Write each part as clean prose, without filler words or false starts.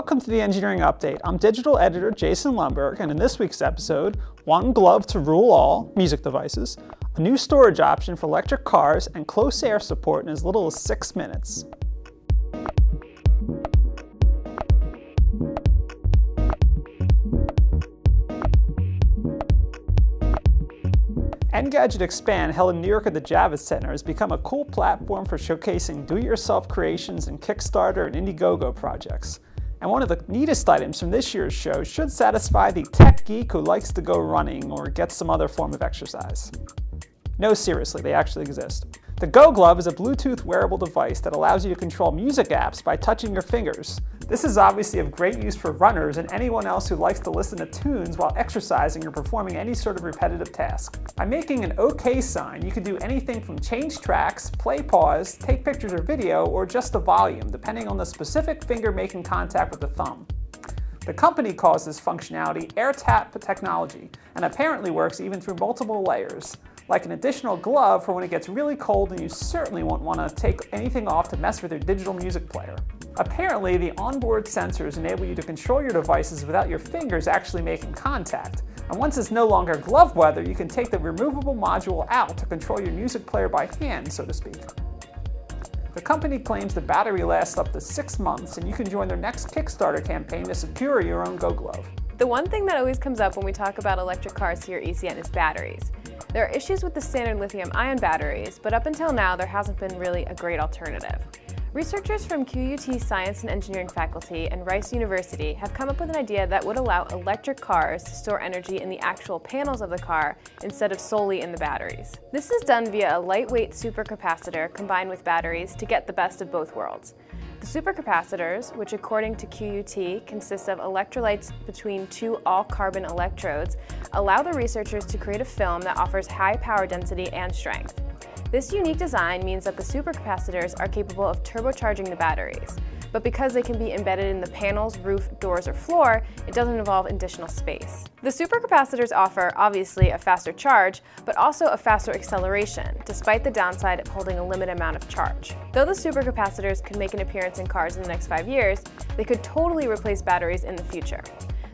Welcome to the Engineering Update. I'm digital editor Jason Lundberg, and in this week's episode, one glove to rule all music devices, a new storage option for electric cars, and Closeair support in as little as 6 minutes. Engadget Expand, held in New York at the Javits Center, has become a cool platform for showcasing do-it-yourself creations in Kickstarter and Indiegogo projects. And one of the neatest items from this year's show should satisfy the tech geek who likes to go running or get some other form of exercise. No, seriously, they actually exist. The GoGlove is a Bluetooth wearable device that allows you to control music apps by touching your fingers. This is obviously of great use for runners and anyone else who likes to listen to tunes while exercising or performing any sort of repetitive task. By making an OK sign, you can do anything from change tracks, play pause, take pictures or video, or just the volume, depending on the specific finger making contact with the thumb. The company calls this functionality AirTap technology, and apparently works even through multiple layers, like an additional glove for when it gets really cold and you certainly won't want to take anything off to mess with your digital music player. Apparently, the onboard sensors enable you to control your devices without your fingers actually making contact. And once it's no longer glove weather, you can take the removable module out to control your music player by hand, so to speak. The company claims the battery lasts up to 6 months, and you can join their next Kickstarter campaign to secure your own GoGlove. The one thing that always comes up when we talk about electric cars here at ECN is batteries. There are issues with the standard lithium-ion batteries, but up until now there hasn't been really a great alternative. Researchers from QUT Science and Engineering faculty and Rice University have come up with an idea that would allow electric cars to store energy in the actual panels of the car instead of solely in the batteries. This is done via a lightweight supercapacitor combined with batteries to get the best of both worlds. The supercapacitors, which according to QUT consists of electrolytes between two all-carbon electrodes, allow the researchers to create a film that offers high power density and strength. This unique design means that the supercapacitors are capable of turbocharging the batteries, but because they can be embedded in the panels, roof, doors, or floor, it doesn't involve additional space. The supercapacitors offer, obviously, a faster charge, but also a faster acceleration, despite the downside of holding a limited amount of charge. Though the supercapacitors could make an appearance in cars in the next 5 years, they could totally replace batteries in the future.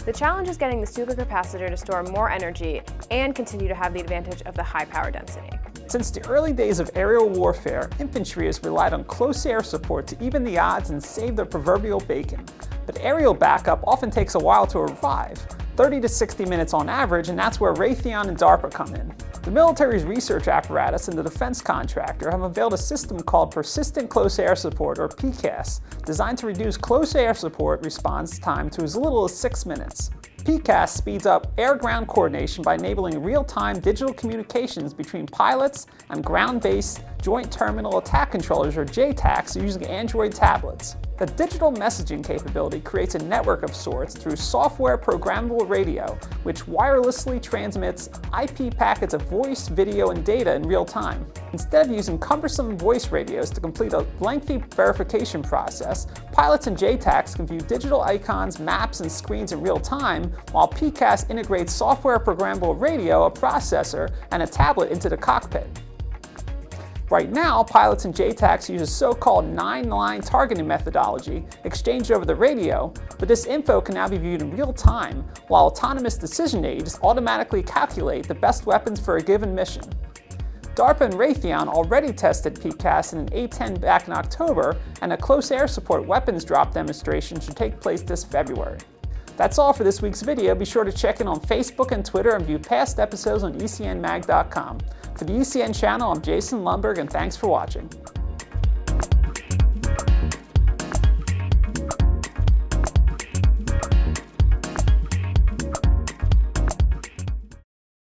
The challenge is getting the supercapacitor to store more energy and continue to have the advantage of the high power density. Since the early days of aerial warfare, infantry has relied on Closeair support to even the odds and save their proverbial bacon. But aerial backup often takes a while to arrive, 30 to 60 minutes on average, and that's where Raytheon and DARPA come in. The military's research apparatus and the defense contractor have unveiled a system called Persistent Closeair Support, or PCAS, designed to reduce Closeair support response time to as little as 6 minutes. PCAS speeds up air-ground coordination by enabling real-time digital communications between pilots and ground-based Joint Terminal Attack Controllers, or JTACs, using Android tablets. The digital messaging capability creates a network of sorts through software programmable radio, which wirelessly transmits IP packets of voice, video, and data in real time. Instead of using cumbersome voice radios to complete a lengthy verification process, pilots and JTACs can view digital icons, maps, and screens in real time, while PCAS integrates software programmable radio, a processor, and a tablet into the cockpit. Right now, pilots and JTACs use a so-called 9-line targeting methodology exchanged over the radio, but this info can now be viewed in real time, while autonomous decision aids automatically calculate the best weapons for a given mission. DARPA and Raytheon already tested PCAS in an A-10 back in October, and a Closeair Support weapons drop demonstration should take place this February. That's all for this week's video. Be sure to check in on Facebook and Twitter and view past episodes on ECNmag.com. For the ECN channel, I'm Jason Lundberg, and thanks for watching.